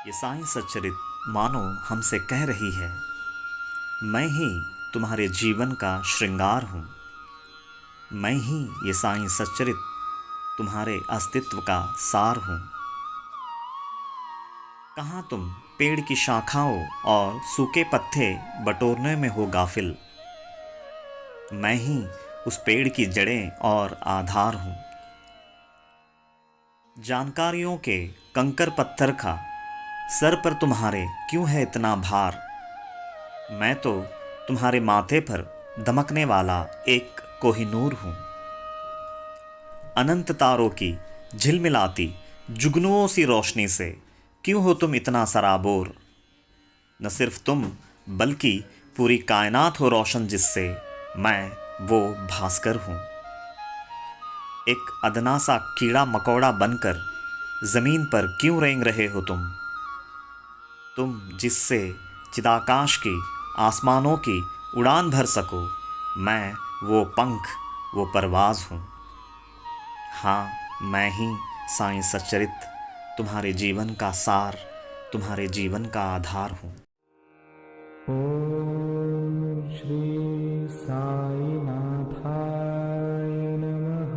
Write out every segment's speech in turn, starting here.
ये साईं सच्चरित मानो हमसे कह रही है, मैं ही तुम्हारे जीवन का श्रृंगार हूँ। मैं ही ये साईं सच्चरित तुम्हारे अस्तित्व का सार हूँ। कहाँ तुम पेड़ की शाखाओं और सूखे पत्ते बटोरने में हो गाफिल। मैं ही उस पेड़ की जड़ें और आधार हूँ। जानकारियों के कंकर पत्थर का सर पर तुम्हारे क्यों है इतना भार। मैं तो तुम्हारे माथे पर दमकने वाला एक कोहिनूर हूँ। अनंत तारों की झिलमिलाती जुगनुओं सी रोशनी से क्यों हो तुम इतना सराबोर। न सिर्फ तुम बल्कि पूरी कायनात हो रोशन जिससे मैं वो भास्कर हूँ। एक अदना सा कीड़ा मकोड़ा बनकर ज़मीन पर क्यों रेंग रहे हो तुम जिससे चिदाकाश की आसमानों की उड़ान भर सको। मैं वो पंख वो परवाज़ हूँ। हाँ, मैं ही साईं सच्चरित तुम्हारे जीवन का सार, तुम्हारे जीवन का आधार हूँ। ओम श्री साईनाथाय नमः।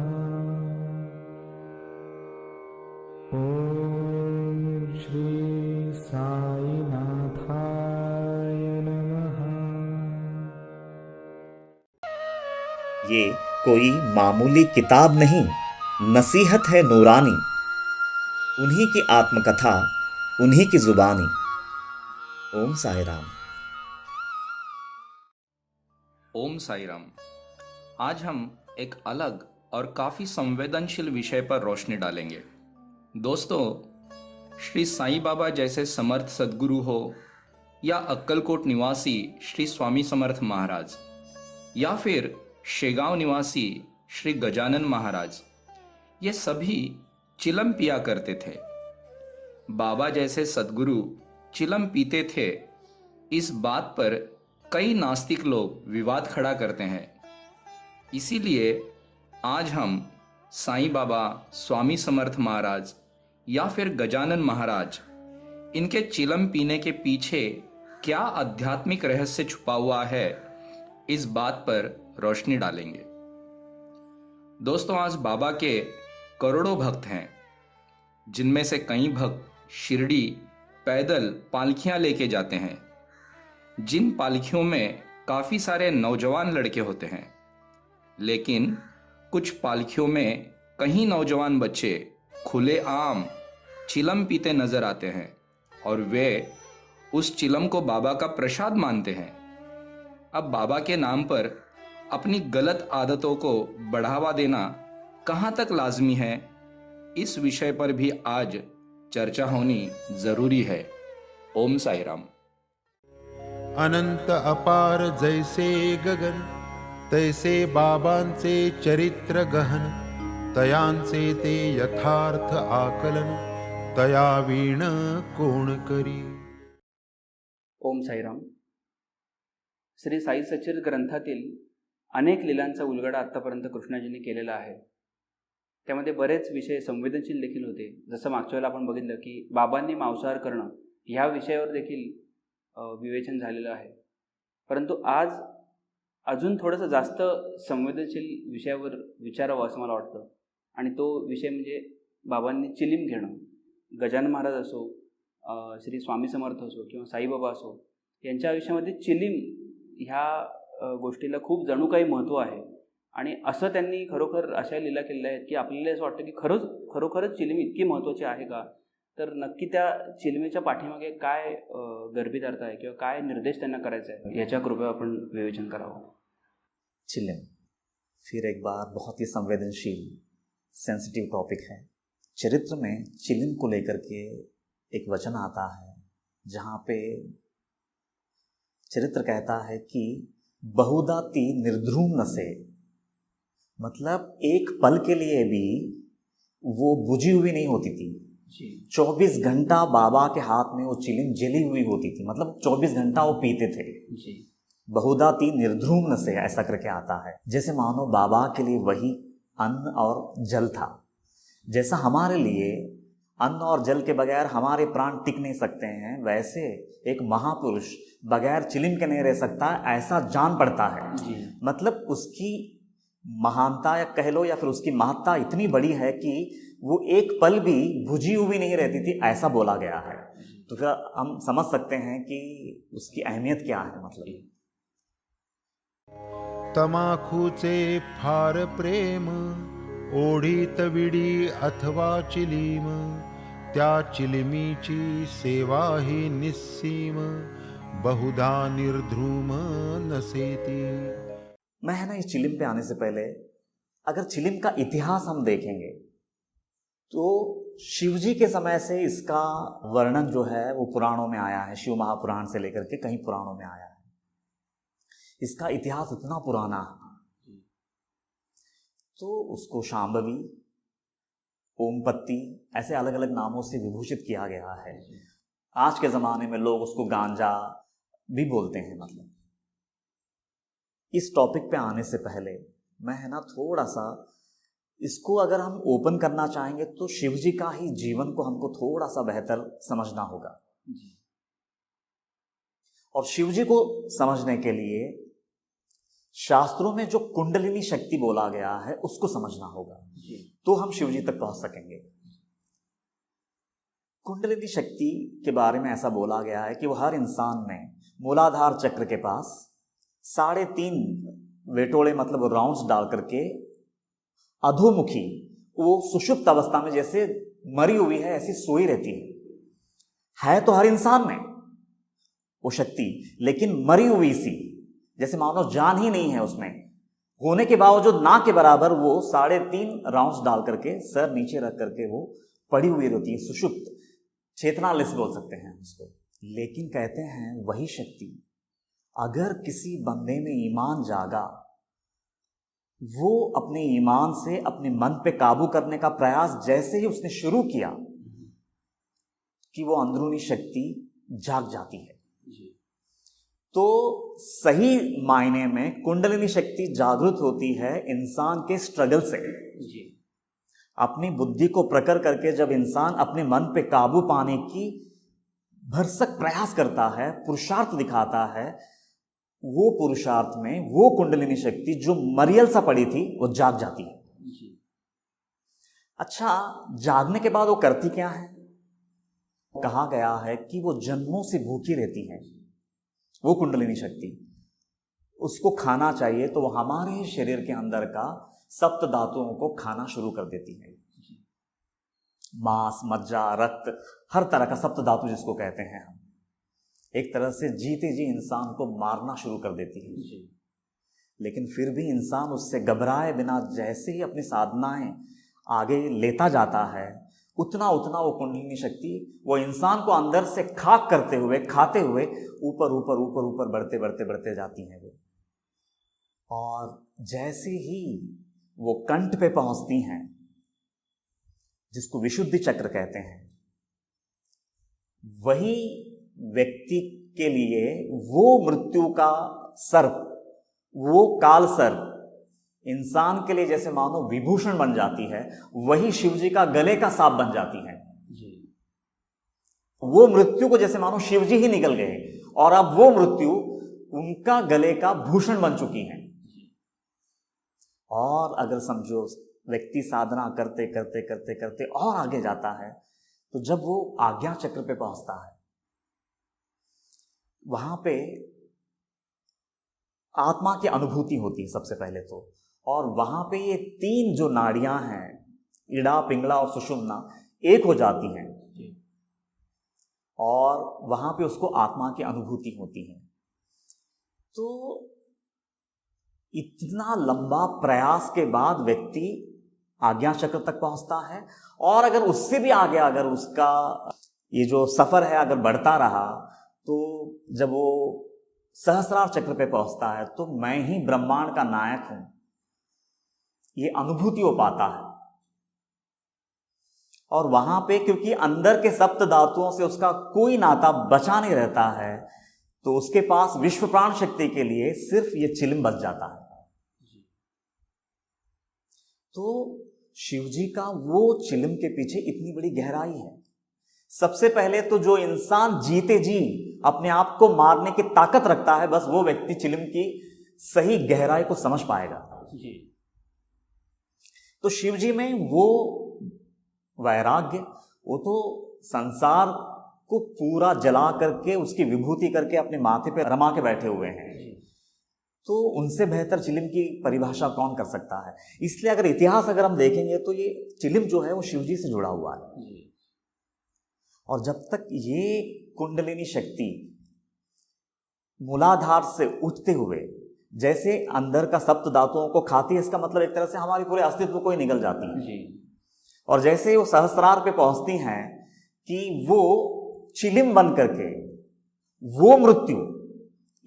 ओम श्री साईनाथाय नमः। ये कोई मामूली किताब नहीं, नसीहत है नूरानी। उन्हीं की आत्मकथा, उन्हीं की जुबानी। ओम साई राम। ओम साई राम। आज हम एक अलग और काफ़ी संवेदनशील विषय पर रोशनी डालेंगे। दोस्तों, श्री साईं बाबा जैसे समर्थ सद्गुरु हो या अक्कलकोट निवासी श्री स्वामी समर्थ महाराज या फिर शेगांव निवासी श्री गजानन महाराज, ये सभी चिलम पिया करते थे। बाबा जैसे सद्गुरु चिलम पीते थे, इस बात पर कई नास्तिक लोग विवाद खड़ा करते हैं। इसीलिए आज हम साईं बाबा, स्वामी समर्थ महाराज या फिर गजानन महाराज, इनके चिलम पीने के पीछे क्या आध्यात्मिक रहस्य छुपा हुआ है, इस बात पर रोशनी डालेंगे। दोस्तों, आज बाबा के करोड़ों भक्त हैं, जिनमें से कई भक्त शिरडी पैदल पालकियां लेके जाते हैं। जिन पालकियों में काफ़ी सारे नौजवान लड़के होते हैं, लेकिन कुछ पालकियों में कहीं नौजवान बच्चे खुलेआम चिलम पीते नजर आते हैं और वे उस चिलम को बाबा का प्रसाद मानते हैं। अब बाबा के नाम पर अपनी गलत आदतों को बढ़ावा देना कहाँ तक लाजमी है, इस विषय पर भी आज चर्चा होनी जरूरी है। ओम साई राम। अनंत अपार जैसे गगन, तैसे बाबांचे चरित्र गहन। तयांचे ते यथार्थ आकलन, तया वीण कोण करी। ओम साईराम. श्री साई सच्चरित ग्रंथातील अनेक लीलांचा उलगडा आत्तापर्यंत कृष्णाजींनी केलेला आहे. त्यामध्ये बरेच विषय संवेदनशील देखील होते. जसं मागच्या वेळेला आपण बघितलं की बाबांनी मांसाहार करणं ह्या विषयावर देखील विवेचन झालेलं आहे. परंतु आज अजून थोडंसं जास्त संवेदनशील विषयावर विचारावं असं मला वाटतं. आणि तो विषय म्हणजे बाबांनी चिलीम घेणं. गजानन महाराज असो, श्री स्वामी समर्थ असो किंवा साईबाबा असो, यांच्या आयुष्यामध्ये चिलीम ह्या गोष्टीला खूप जणू काही महत्त्व आहे. आणि असं त्यांनी खरोखर अशा लीला केलेल्या आहेत की आपल्याला असं वाटतं की खरोखरच चिलीम इतकी महत्त्वाची आहे का. तर नक्की त्या चिलमेच्या पाठीमागे काय गर्भित अर्थ आहे किंवा काय निर्देश त्यांना करायचा आहे, याच्या कृपया आपण विवेचन करावं. चिलिम फिर एक बार बहुत ही संवेदनशील सेंसिटिव टॉपिक है। चरित्र में चिलिम को लेकर के एक वचन आता है, जहाँ पे चरित्र कहता है कि बहुधा ती निर्ध्रुम नसे, मतलब एक पल के लिए भी वो बुझी हुई नहीं होती थी। 24 घंटा बाबा के हाथ में वो चिलिम जली हुई होती थी, मतलब 24 घंटा वो पीते थे जी। बहुधा ती निर्ध्रुम से ऐसा करके आता है, जैसे मानो बाबा के लिए वही अन्न और जल था। जैसा हमारे लिए अन्न और जल के बगैर हमारे प्राण टिक नहीं सकते हैं, वैसे एक महापुरुष बगैर चिलिम के नहीं रह सकता, ऐसा जान पड़ता है। जी। मतलब उसकी महानता या कह लो या फिर उसकी महत्ता इतनी बड़ी है कि वो एक पल भी बुझी हुई नहीं रहती थी, ऐसा बोला गया है। तो फिर हम समझ सकते हैं कि उसकी अहमियत क्या है। मतलब तमाखूचे फार प्रेम, ओढीत विडी अथवा चिलीम, त्या चिलिमीची सेवा ही निस्सीम, बहुधा निर्ध्रुम नसेती। मैं है ना इस चिलिम पे आने से पहले अगर चिलिम का इतिहास हम देखेंगे तो शिवजी के समय से इसका वर्णन जो है वो पुराणों में आया है। शिव महापुराण से लेकर के कई पुराणों में आया है। इसका इतिहास इतना पुराना है। तो उसको शांभवी, ओमपत्ती ऐसे अलग अलग नामों से विभूषित किया गया है। आज के ज़माने में लोग उसको गांजा भी बोलते हैं। मतलब इस टॉपिक पे आने से पहले मैं है ना थोड़ा सा इसको अगर हम ओपन करना चाहेंगे तो शिवजी का ही जीवन को हमको थोड़ा सा बेहतर समझना होगा। और शिवजी को समझने के लिए शास्त्रों में जो कुंडलिनी शक्ति बोला गया है उसको समझना होगा, तो हम शिवजी तक पहुंच सकेंगे। कुंडलिनी शक्ति के बारे में ऐसा बोला गया है कि वो हर इंसान में मूलाधार चक्र के पास 3.5 वेटोड़े मतलब राउंड्स डाल करके अधोमुखी वो सुषुप्त अवस्था में जैसे मरी हुई है ऐसी सोई रहती है तो हर इंसान में वो शक्ति, लेकिन मरी हुई सी, जैसे मानो जान ही नहीं है उसमें, होने के बावजूद ना के बराबर वो 3.5 राउंड्स डाल करके सर नीचे रख करके वो पड़ी हुई रहती है, सुषुप्त चेतनालेस बोल सकते हैं उसको। लेकिन कहते हैं वही शक्ति अगर किसी बंदे में ईमान जागा, वो अपने ईमान से अपने मन पे काबू करने का प्रयास जैसे ही उसने शुरू किया कि वो अंदरूनी शक्ति जाग जाती है। तो सही मायने में कुंडलिनी शक्ति जागृत होती है इंसान के स्ट्रगल से। अपनी बुद्धि को प्रखर करके जब इंसान अपने मन पे काबू पाने की भरसक प्रयास करता है, पुरुषार्थ दिखाता है, वो पुरुषार्थ में वो कुंडलिनी शक्ति जो मरियल सा पड़ी थी वो जाग जाती है। अच्छा, जागने के बाद वो करती क्या है? कहा गया है कि वो जन्मों से भूखी रहती है वो कुंडलिनी शक्ति। उसको खाना चाहिए तो वो हमारे शरीर के अंदर का सप्त धातुओं को खाना शुरू कर देती है। मांस, मज्जा, रक्त, हर तरह का सप्त धातु जिसको कहते हैं हम, एक तरह से जीते जी इंसान को मारना शुरू कर देती है। लेकिन फिर भी इंसान उससे घबराए बिना जैसे ही अपनी साधनाएं आगे लेता जाता है, उतना उतना वो कुंडलिनी शक्ति वो इंसान को अंदर से खाक करते हुए, खाते हुए ऊपर ऊपर ऊपर ऊपर बढ़ते बढ़ते बढ़ते जाती हैं वो। और जैसे ही वो कंठ पे पहुंचती हैं, जिसको विशुद्धि चक्र कहते हैं, वही व्यक्ति के लिए वो मृत्यु का सर्प, वो काल सर्प इंसान के लिए जैसे मानो विभूषण बन जाती है, वही शिवजी का गले का सांप बन जाती है। वो मृत्यु को जैसे मानो शिवजी ही निकल गए और अब वो मृत्यु उनका गले का भूषण बन चुकी है। और अगर समझो व्यक्ति साधना करते करते करते करते और आगे जाता है, तो जब वो आज्ञा चक्र पे पहुंचता है, वहां पे आत्मा की अनुभूति होती है सबसे पहले तो। और वहां पे ये 3 जो नाड़ियां हैं, इड़ा, पिंगला और सुषुम्ना, एक हो जाती हैं और वहां पे उसको आत्मा की अनुभूति होती है। तो इतना लंबा प्रयास के बाद व्यक्ति आज्ञा चक्र तक पहुंचता है। और अगर उससे भी आगे अगर उसका ये जो सफर है अगर बढ़ता रहा, तो जब वो सहस्रार चक्र पे पहुंचता है तो मैं ही ब्रह्मांड का नायक हूं, ये अनुभूति हो पाता है। और वहां पे क्योंकि अंदर के सप्त धातुओं से उसका कोई नाता बचा नहीं रहता है, तो उसके पास विश्व प्राण शक्ति के लिए सिर्फ ये चिलिम बच जाता है। तो शिवजी का वो चिलम के पीछे इतनी बड़ी गहराई है। सबसे पहले तो जो इंसान जीते जी अपने आप को मारने की ताकत रखता है, बस वो व्यक्ति चिलम की सही गहराई को समझ पाएगा। जी तो शिवजी में वो वैराग्य, वो तो संसार को पूरा जला करके उसकी विभूति करके अपने माथे पे रमा के बैठे हुए हैं। तो उनसे बेहतर चिलिम की परिभाषा कौन कर सकता है। इसलिए अगर इतिहास अगर हम देखेंगे तो ये चिलिम जो है वो शिवजी से जुड़ा हुआ है। और जब तक ये कुंडलिनी शक्ति मूलाधार से उठते हुए जैसे अंदर का सप्त धातुओं को खाती है, इसका मतलब एक तरह से हमारे पूरे अस्तित्व को ही निगल जाती है। और जैसे वो सहस्रार पे पहुंचती हैं कि वो चिलिम बन करके वो मृत्यु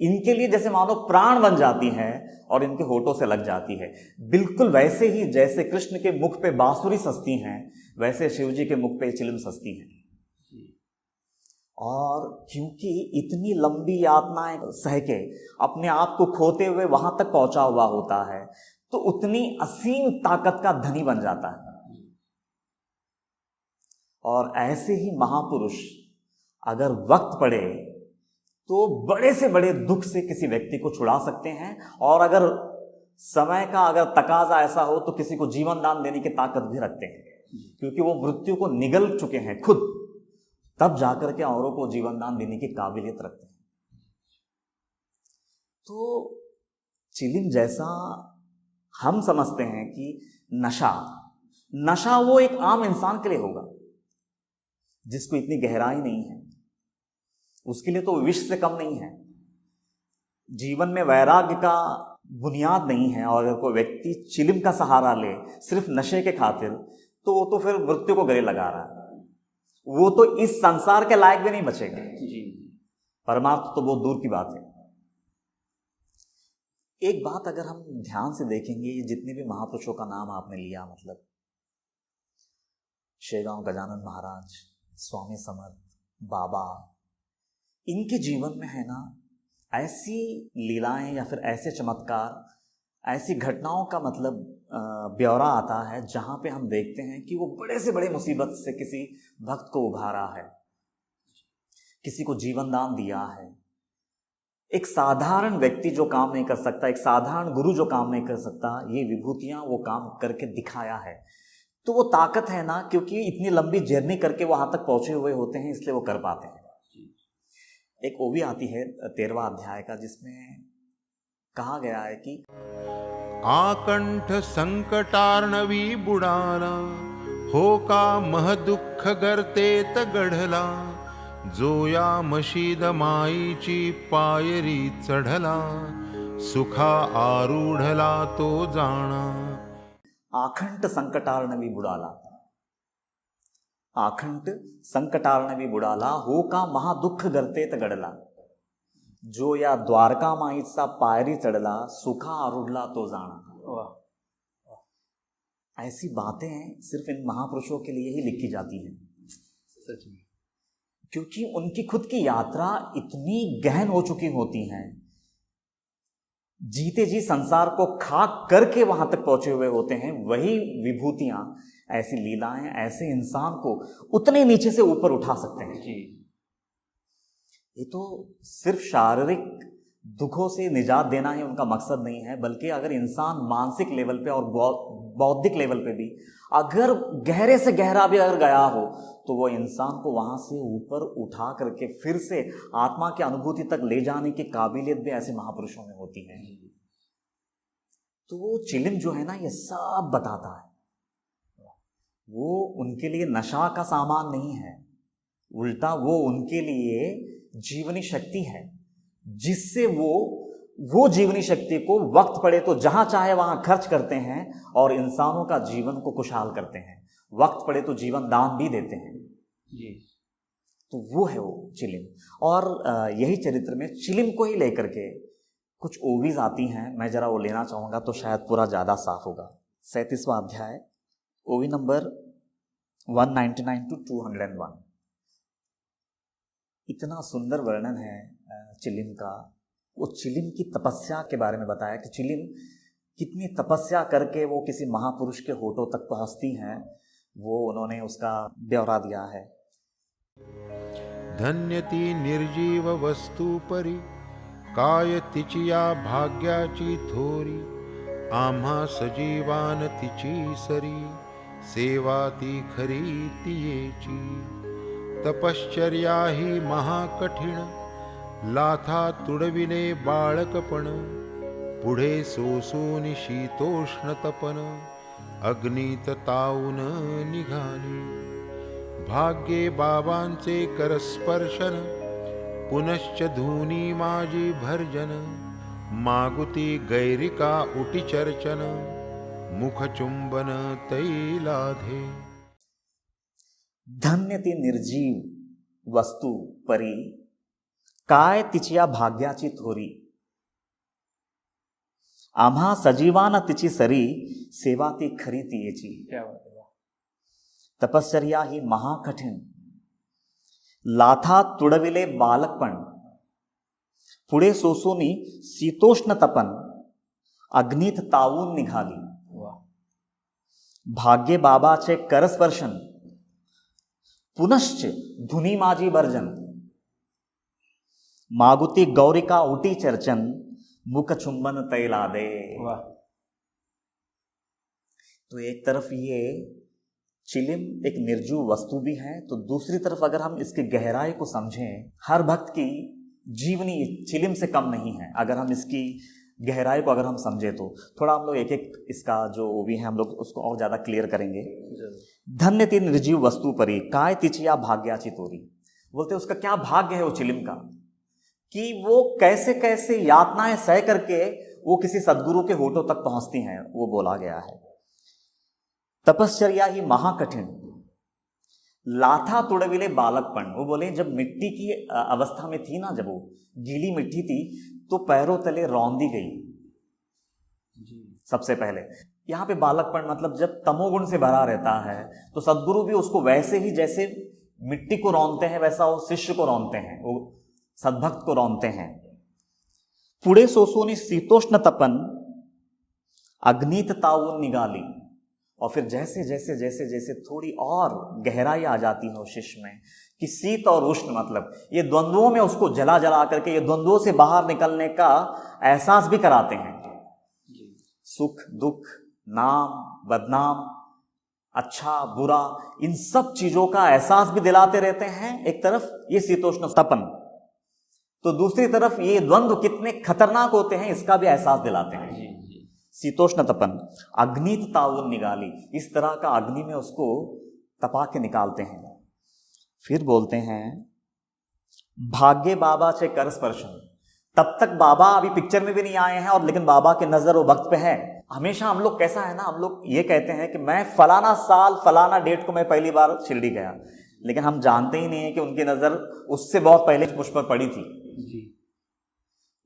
इनके लिए जैसे मानो प्राण बन जाती है और इनके होठों से लग जाती है। बिल्कुल वैसे ही जैसे कृष्ण के मुख पे बांसुरी सजती हैं, वैसे शिवजी के मुख पे चिलिम सजती हैं। और क्योंकि इतनी लंबी यातनाएं सह के अपने आप को खोते हुए वहां तक पहुंचा हुआ होता है, तो उतनी असीम ताकत का धनी बन जाता है। और ऐसे ही महापुरुष अगर वक्त पड़े तो बड़े से बड़े दुख से किसी व्यक्ति को छुड़ा सकते हैं, और अगर समय का अगर तकाजा ऐसा हो तो किसी को जीवन दान देने की ताकत भी रखते हैं, क्योंकि वो मृत्यु को निगल चुके हैं खुद, तब जाकर के औरों को जीवन दान देने की काबिलियत रखते हैं। तो चिलिम जैसा हम समझते हैं कि नशा वो एक आम इंसान के लिए होगा जिसको इतनी गहराई नहीं है, उसके लिए तो विष से कम नहीं है। जीवन में वैराग्य का बुनियाद नहीं है, और अगर कोई व्यक्ति चिलिम का सहारा ले सिर्फ नशे के खातिर, तो वो तो फिर मृत्यु को गले लगा रहा है। वो तो इस संसार के लायक भी नहीं बचेगा। परमार्थ तो बहुत दूर की बात है। एक बात अगर हम ध्यान से देखेंगे, ये जितने भी महापुरुषों का नाम आपने लिया, मतलब शेगांव गजानन महाराज, स्वामी समर्थ, बाबा, इनके जीवन में है ना ऐसी लीलाएं या फिर ऐसे चमत्कार, ऐसी घटनाओं का मतलब ब्यौरा आता है जहां पे हम देखते हैं कि वो बड़े से बड़े मुसीबत से किसी भक्त को उभारा है, किसी को जीवन दान दिया है। एक साधारण व्यक्ति जो काम नहीं कर सकता, एक साधारण गुरु जो काम नहीं कर सकता, ये विभूतियां वो काम करके दिखाया है। तो वो ताकत है ना, क्योंकि इतनी लंबी जर्नी करके वहां तक पहुंचे हुए होते हैं, इसलिए वो कर पाते हैं। एक ओवी आती है 13वां अध्याय का, जिसमें कहा गया है कि आकंठ संकटार्णवी बुडाला, हो का मह दुःख गर्तेत गढला, जो या मशीद माईची पायरी चढला, सुखा आरूढला तो जाणा। आखंड संकटार्णवी बुडाला, आखंड संकटार्णवी बुडाला, हो का महादुःख गर्तेत गडला, जो या द्वारका माईचा पायरी चढ़ला, सुखा आरूढला तो जाना। ऐसी बातें सिर्फ इन महापुरुषों के लिए ही लिखी जाती हैं, सच में, क्योंकि उनकी खुद की यात्रा इतनी गहन हो चुकी होती है, जीते जी संसार को खाक करके वहां तक पहुंचे हुए होते हैं। वही विभूतियां, ऐसी लीलाएं ऐसे इंसान को उतने नीचे से ऊपर उठा सकते हैं। ये तो सिर्फ शारीरिक दुखों से निजात देना ही उनका मकसद नहीं है, बल्कि अगर इंसान मानसिक लेवल पे और बौद्धिक लेवल पे भी अगर गहरे से गहरा भी अगर गया हो, तो वो इंसान को वहां से ऊपर उठा करके फिर से आत्मा की अनुभूति तक ले जाने की काबिलियत भी ऐसे महापुरुषों में होती है। तो वो चिलिम जो है ना, ये सब बताता है। वो उनके लिए नशा का सामान नहीं है, उल्टा वो उनके लिए जीवनी शक्ति है, जिससे वो जीवनी शक्ति को वक्त पड़े तो जहां चाहे वहां खर्च करते हैं और इंसानों का जीवन को खुशहाल करते हैं। वक्त पड़े तो जीवन दान भी देते हैं जी। तो वो है वो चिलिम। और यही चरित्र में चिलिम को ही लेकर के कुछ ओवीज आती हैं, मैं जरा वो लेना चाहूंगा तो शायद पूरा ज्यादा साफ होगा। 37वां अध्याय, ओवी नंबर 199 to 201। इतना सुंदर वर्णन है चिलिम का। वो चिलिम की तपस्या के बारे में बताया कि चिलिम कितनी तपस्या करके वो किसी महापुरुष के होठों तक पहुंचती हैं, वो उन्होंने उसका ब्यौरा दिया है। धन्यती निर्जीव वस्तू परी, काय तिचिया भाग्याची थोरी, आम्हा सजीवान तिची सरी, सेवा ती खरी तियेची। तपश्चर्या ही महाकठीण, लाथा तुडविले बाळकपण, पुढे सोसून शीतोष्ण तपन, अग्नीत तावून निघाली। भाग्ये बाबांचे करस्पर्शन, पुनश्च धुनी माझी भर्जन, मागुती गैरिका उटी चर्चन, मुखचुंबन तैलाधे। धन्य ती निर्जीव वस्तू परी, काय तिचिया भाग्याची थोरी, आम्हा सजीवान तिची सरी, सेवा ती खरी तियेची। क्या बात है, वाह. तपश्चर्या ही महाकठीण, लाथा तुडविले बालकपण, पुढे सोसोनी शीतोष्ण तपन, अग्नीत तावून निघाली। वाह. भाग्ये बाबाचे करस्पर्शन, पुनश्च धुनी माझी भर्जन, मागुती गौरिका उटी चर्चन, मुख चुंबन तैलादे। वाह. तो एक तरफ ये चिलिम एक निर्जीव वस्तु भी है, तो दूसरी तरफ अगर हम इसकी गहराई को समझें, हर भक्त की जीवनी चिलिम से कम नहीं है। अगर हम इसकी गहराई को अगर हम समझें तो थोड़ा हम लोग एक एक इसका जो वो भी है हम लोग उसको और ज़्यादा क्लियर करेंगे। धन्य ती निर्जीव वस्तु परी, काय तिचिया भाग्याची तोरी। बोलते उसका क्या भाग्य है वो चिलिम का, कि वो कैसे कैसे यातनाएं सह करके वो किसी सदगुरु के होठों तक पहुंचती हैं, वो बोला गया है। तपश्चर्या ही महाकठिन, लाथा तुड़विले बालकपन। वो बोले जब मिट्टी की अवस्था में थी ना, जब वो गीली मिट्टी थी तो पैरों तले रौंदी गई। सबसे पहले यहाँ पे बालकपन मतलब जब तमोगुण से भरा रहता है तो सदगुरु भी उसको वैसे ही जैसे मिट्टी को रौंदते हैं वैसा वो शिष्य को रौंदते हैं, वो सद्भक्त को रौंदते हैं। पुढे सोसोनी शीतोष्ण तपन, अग्नित तावून निगाली। और फिर जैसे जैसे जैसे जैसे थोड़ी और गहराई आ जाती है उस शिष्य में कि शीत और उष्ण मतलब ये द्वंद्वों में उसको जला जला करके ये द्वंद्वों से बाहर निकलने का एहसास भी कराते हैं। सुख दुख, नाम बदनाम, अच्छा बुरा, इन सब चीजों का एहसास भी दिलाते रहते हैं एक तरफ ये शीतोष्ण तपन, तो दूसरी तरफ ये द्वंद्व कितने खतरनाक होते हैं इसका भी एहसास दिलाते हैं। शीतोष्ण तपन, अग्नित तावून निगाली, इस तरह का अग्नि में उसको तपा के निकालते हैं। फिर बोलते हैं भाग्य बाबा से कर स्पर्शन। तब तक बाबा अभी पिक्चर में भी नहीं आए हैं और लेकिन बाबा की नजर वो भक्त पे है। हमेशा हम लोग कैसा है ना, हम लोग ये कहते हैं कि मैं फलाना साल फलाना डेट को मैं पहली बार शिरडी गया, लेकिन हम जानते ही नहीं है कि उनकी नजर उससे बहुत पहले मुझ पर पड़ी थी।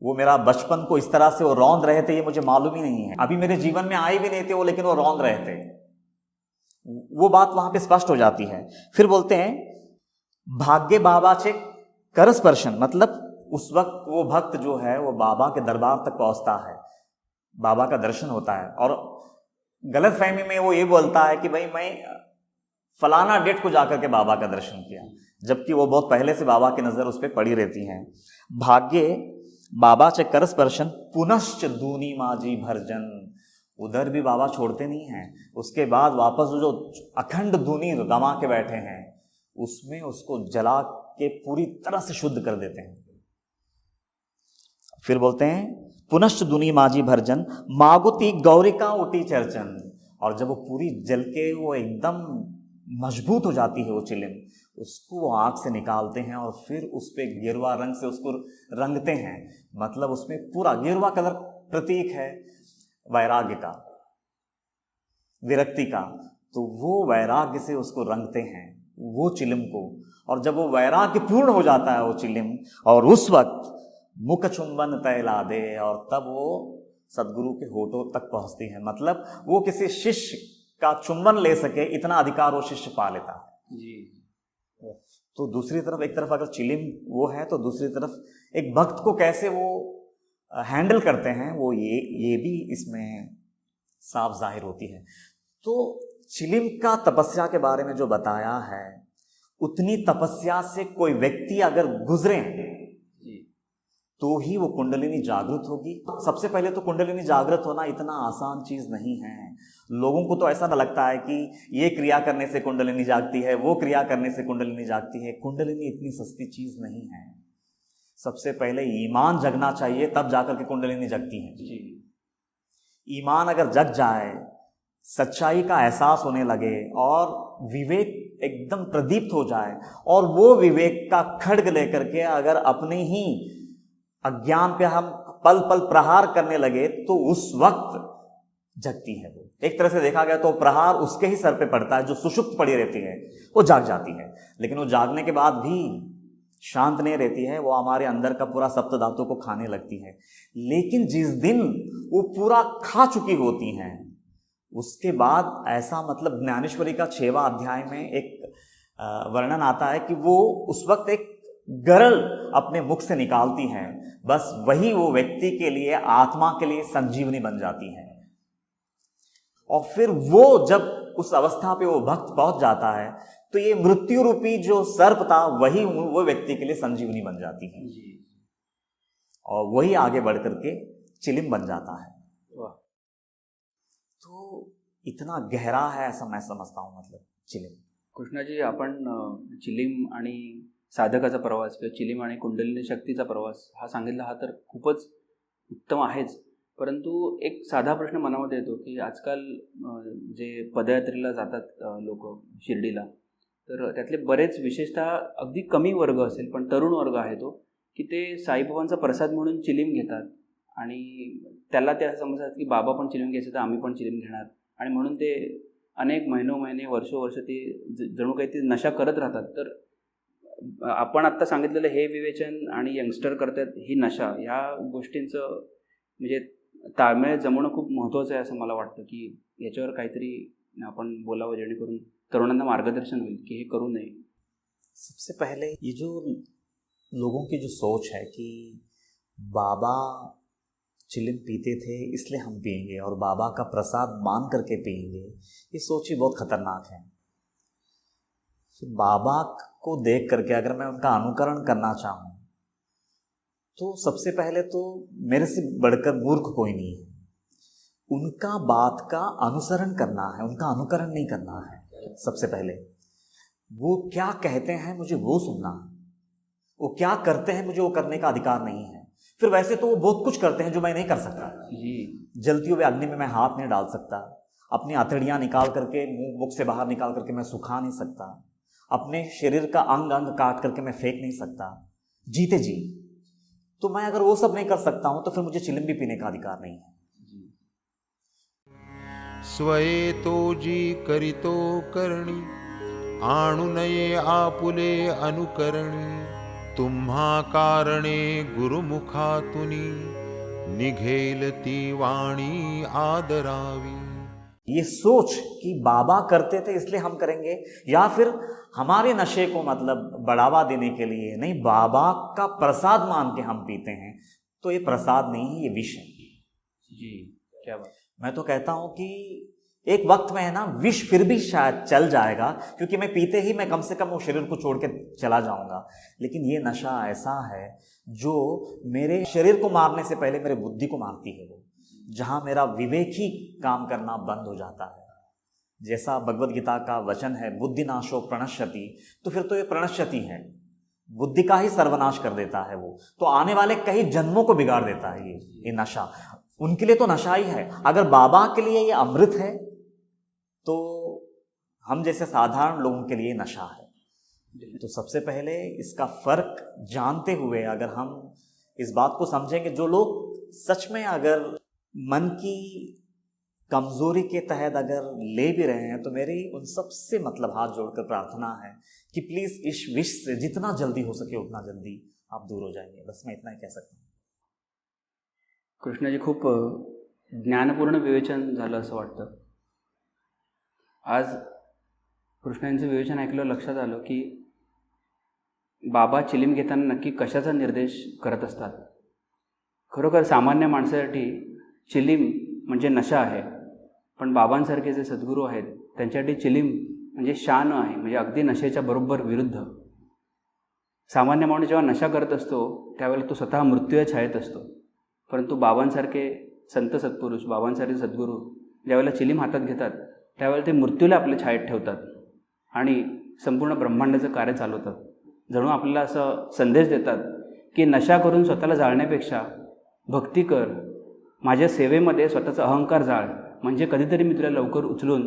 वो मेरा बचपन को इस तरह से वो रौंद रहे थे ये मुझे मालूम ही नहीं है। अभी मेरे जीवन में आए भी नहीं थे वो, लेकिन वो रौंद रहे थे। वो बात वहां पे स्पष्ट हो जाती है। फिर बोलते हैं भाग्य बाबा से कर स्पर्शन, मतलब उस वक्त वो भक्त जो है वो बाबा के दरबार तक पहुंचता है, बाबा का दर्शन होता है और गलत फहमी में वो ये बोलता है कि भाई मैं फलाना डेट को जाकर के बाबा का दर्शन किया, जबकि वो बहुत पहले से बाबा की नजर उस पर पड़ी रहती है। भाग्य बाबा से कर स्पर्शन, पुनश्च दूनी माजी भर्जन। उधर भी बाबा छोड़ते नहीं हैं, उसके बाद वापस जो अखंड धूनी गमा के बैठे हैं उसमें उसको जला के पूरी तरह से शुद्ध कर देते हैं। फिर बोलते हैं पुनश्च दुनी माजी भर्जन, मागुती गौरिका उटी चर्चन। और जब वो पूरी जल के वो एकदम मजबूत हो जाती है वो चिलिम, उसको वो आग से निकालते हैं और फिर उस पे गेरुआ रंग से उसको रंगते हैं। मतलब उसमें पूरा गेरुआ कलर प्रतीक है वैराग्य का, विरक्ति का, तो वो वैराग्य से उसको रंगते हैं वो चिलिम को। और जब वो वैराग्य पूर्ण हो जाता है वो चिलिम, और उस वक्त मुख चुंबन तैला दे, और तब वो सदगुरु के होठों तक पहुंचती है। मतलब वो किसी शिष्य का चुंबन ले सके इतना अधिकार वो शिष्य पा लेता है जी। तो दूसरी तरफ एक तरफ अगर चिलिम वो है तो दूसरी तरफ एक भक्त को कैसे वो हैंडल करते हैं वो ये भी इसमें साफ जाहिर होती है। तो चिलिम का तपस्या के बारे में जो बताया है, उतनी तपस्या से कोई व्यक्ति अगर गुजरे तो ही वो कुंडलिनी जागृत होगी। सबसे पहले तो कुंडलिनी जागृत होना इतना आसान चीज नहीं है। लोगों को तो ऐसा लगता है कि ये क्रिया करने से कुंडलिनी जागती है, वो क्रिया करने से कुंडलिनी जागती है। कुंडलिनी इतनी सस्ती चीज नहीं है। सबसे पहले ईमान जगना चाहिए, तब जाकर के कुंडलिनी जगती है। ईमान अगर जग जाए, सच्चाई का एहसास होने लगे और विवेक एकदम प्रदीप्त हो जाए, और वो विवेक का खड्ग लेकर के अगर अपने ही अज्ञान पे हम पल पल प्रहार करने लगे, तो उस वक्त जगती है वो। एक तरह से देखा गया तो प्रहार उसके ही सर पे पड़ता है, जो सुषुप्त पड़ी रहती है वो जाग जाती है। लेकिन वो जागने के बाद भी शांत नहीं रहती है, वो हमारे अंदर का पूरा सप्त धातु को खाने लगती है। लेकिन जिस दिन वो पूरा खा चुकी होती हैं, उसके बाद ऐसा, मतलब ज्ञानेश्वरी का 6वां अध्याय में एक वर्णन आता है कि वो उस वक्त एक गरल अपने मुख से निकालती हैं। बस वही वो व्यक्ति के लिए, आत्मा के लिए संजीवनी बन जाती है। और फिर वो जब उस अवस्था पे वो भक्त पहुंच जाता है, तो ये मृत्यु रूपी जो सर्प था, वही वो व्यक्ति के लिए संजीवनी बन जाती है, और वही आगे बढ़ करके चिलिम बन जाता है। तो इतना गहरा है ऐसा मैं समजता हूँ, मतलब चिलिम। कृष्णाजी, आपण चिलिम आणि साधकाचा प्रवास किंवा चिलिम आणि कुंडलिनी शक्तीचा प्रवास हा सांगितला, हा तर खूपच उत्तम आहेच. परंतु एक साधा प्रश्न मनामध्ये येतो की आजकाल जे पदयात्रेला जातात लोक शिर्डीला, तर त्यातले बरेच, विशेषतः अगदी कमी वर्ग असेल पण तरुण वर्ग आहे तो, की ते साईबाबांचा प्रसाद म्हणून चिलीम घेतात आणि त्याला ते असं समजतात की बाबा पण चिलीम घ्यायचं तर आम्ही पण चिलीम घेणार, आणि म्हणून ते अनेक महिने वर्ष ते जणू काही ते नशा करत राहतात. तर आपण आत्ता सांगितलेलं हे विवेचन आणि यंगस्टर करतात ही नशा, ह्या गोष्टींचं म्हणजे ताळमेळ जमवणं खूप महत्त्वाचं आहे असं मला वाटतं, की याच्यावर काहीतरी आपण बोलावं जेणेकरून तरुणांना मार्गदर्शन होईल की हे करू नये. सबसे पहले ये जो लोगों की जो सोच है कि बाबा चिलिम पीते थे इसलिए हम पिएंगे और बाबा का प्रसाद मान करके पिएंगे, ये सोच ही बहुत खतरनाक है. बाबा को देख करके अगर मैं उनका अनुकरण करना चाहूँ तो सबसे पहले तो मेरे से बढ़कर मूर्ख कोई नहीं है. उनका बात का अनुसरण करना है, उनका अनुकरण नहीं करना है. सबसे पहले वो क्या कहते हैं मुझे वो सुनना है, वो क्या करते हैं मुझे वो करने का अधिकार नहीं है. फिर वैसे तो वो बहुत कुछ करते हैं जो मैं नहीं कर सकता. जलती हुई अग्नि में मैं हाथ नहीं डाल सकता, अपनी हथेलियाँ निकाल करके मुख से बाहर निकाल करके मैं सुखा नहीं सकता, अपने शरीर का अंग अंग काट करके मैं फेंक नहीं सकता जीते जी. तो मैं अगर वो सब नहीं कर सकता हूं तो फिर मुझे चिलिम भी पीने का अधिकार नहीं है. स्वये तो जी करितो करणी आणु नये आपुले अनुकरणी तुम्हा कारणे गुरुमुखातुनी निघेल ती वाणी आदरावी. ये सोच कि बाबा करते थे इसलिए हम करेंगे, या फिर हमारे नशे को मतलब बढ़ावा देने के लिए नहीं, बाबा का प्रसाद मान के हम पीते हैं, तो ये प्रसाद नहीं है, ये विष है. जी, क्या बात. मैं तो कहता हूं कि एक वक्त में है ना, विष फिर भी शायद चल जाएगा, क्योंकि मैं पीते ही मैं कम से कम वो शरीर को छोड़ के चला जाऊंगा. लेकिन ये नशा ऐसा है जो मेरे शरीर को मारने से पहले मेरे बुद्धि को मारती है, वो जहां मेरा विवेक ही काम करना बंद हो जाता है. जैसा भगवद गीता का वचन है, बुद्धि नाशो प्रणश्यति, तो फिर तो ये प्रणश्यति है, बुद्धि का ही सर्वनाश कर देता है वो. तो आने वाले कई जन्मों को बिगाड़ देता है ये नशा. उनके लिए तो नशा ही है. अगर बाबा के लिए ये अमृत है तो हम जैसे साधारण लोगों के लिए नशा है. तो सबसे पहले इसका फर्क जानते हुए अगर हम इस बात को समझेंगे, जो लोग सच में अगर मन की कमजोरी के तहत अगर ले भी रहे हैं, तो मेरी उन सब से मतलब हाथ जोड़कर प्रार्थना है कि प्लीज इस विष से जितना जल्दी हो सके उतना जल्दी आप दूर हो जाएंगे. बस मैं इतना ही कह सकता हूँ. कृष्णाजी, खूप ज्ञानपूर्ण विवेचन झालं असं वाटतं. आज कृष्णांचं विवेचन ऐकलं लक्षात आलं की बाबा चिलीम घेताना नक्की कशाचा निर्देश करत असतात. खरोखर सामान्य माणसासाठी चिलीम म्हणजे नशा आहे, पण बाबांसारखे जे सद्गुरू आहेत त्यांच्यासाठी चिलीम म्हणजे शान आहे, म्हणजे अगदी नशेच्या बरोबर विरुद्ध. सामान्य माणूस जेव्हा नशा करत असतो त्यावेळेला तो स्वतः मृत्यूच्या छायेत असतो, परंतु बाबांसारखे संत सत्पुरुष, बाबांसारखे सद्गुरू ज्यावेळेला चिलीम हातात घेतात त्यावेळेला ते मृत्यूला आपल्या छायेत ठेवतात आणि संपूर्ण ब्रह्मांडाचं कार्य चालवतात. जणू आपल्याला असं संदेश देतात की नशा करून स्वतःला जाळण्यापेक्षा भक्ती कर, माझ्या सेवेमध्ये स्वतःचा अहंकार जाळ, म्हणजे कधीतरी मी तुला लवकर उचलून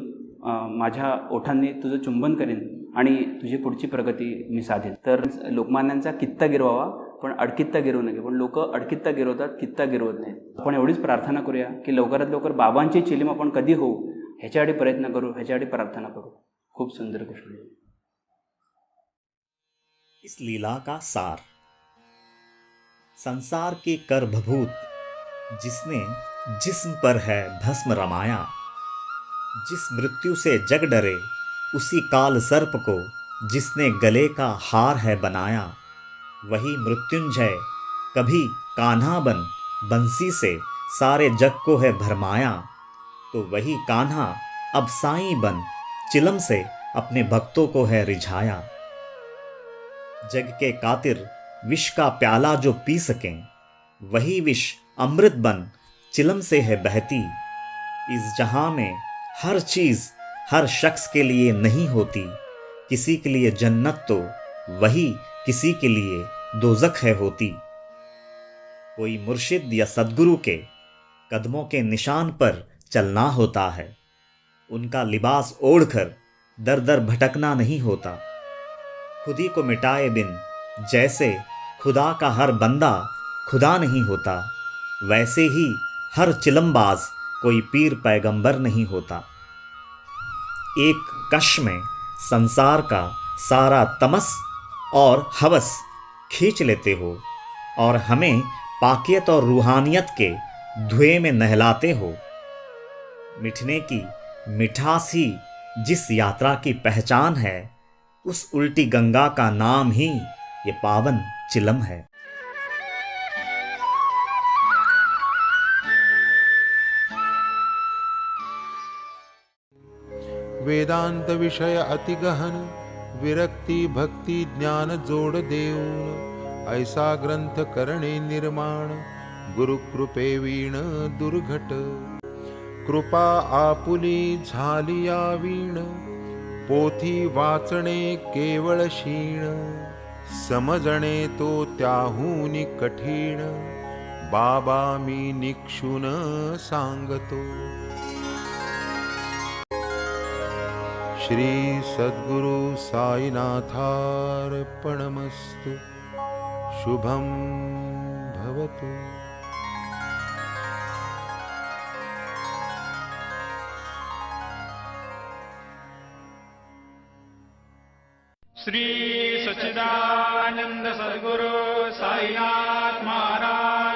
माझ्या ओठांनी तुझं चुंबन करेन आणि तुझी पुढची प्रगती मी साधेन. तर लोकमान्यांचा कित्ता गिरवावा, पण अडकित्ता गिरवू नये. पण लोक अडकित्ता गिरवतात, कित्ता गिरवत नाहीत. आपण एवढीच प्रार्थना करूया की लवकरात लवकर बाबांची चिलीम आपण कधी होऊ ह्याच्यासाठी प्रयत्न करू, ह्याच्यासाठी प्रार्थना करू. खूप सुंदर कृष्ण. इस लीला का सार. संसार के करभभूत जिसने जिस्म पर है भस्म रमाया, जिस मृत्यु से जग डरे उसी काल सर्प को जिसने गले का हार है बनाया, वही मृत्युंजय कभी कान्हा बन बंसी से सारे जग को है भरमाया, तो वही कान्हा अब साईं बन चिलम से अपने भक्तों को है रिझाया. जग के कातिर विष का प्याला जो पी सकें, वही विष अमृत बन चिलम से है बहती. इस जहां में हर चीज हर शख्स के लिए नहीं होती, किसी के लिए जन्नत तो वही किसी के लिए दोजख है होती. कोई मुर्शिद या सद्गुरु के कदमों के निशान पर चलना होता है, उनका लिबास ओढ़कर दर दर भटकना नहीं होता. खुद ही को मिटाए बिन जैसे खुदा का हर बंदा खुदा नहीं होता, वैसे ही हर चिलमबाज कोई पीर पैगंबर नहीं होता. एक कश में संसार का सारा तमस और हवस खींच लेते हो और हमें पाकियत और रूहानियत के धुएं में नहलाते हो. मिठने की मिठास ही जिस यात्रा की पहचान है, उस उल्टी गंगा का नाम ही ये पावन चिलम है. वेदांत विषय अति गहन, विरक्ती भक्ति ज्ञान जोड देऊन, ऐसा ग्रंथ करणे निर्माण, गुरु कृपे वीण दुर्घट. कृपा आपुली झाली या वीण, पोथी वाचणे केवळ शीण, समजणे तो त्याहूनी कठीण, बाबा मी निक्षून सांगतो. श्री सद्गुरु साईनाथार्पणमस्तु. शुभं भवतु. श्री सच्चिदानंद सद्गुरु साईनाथ महाराज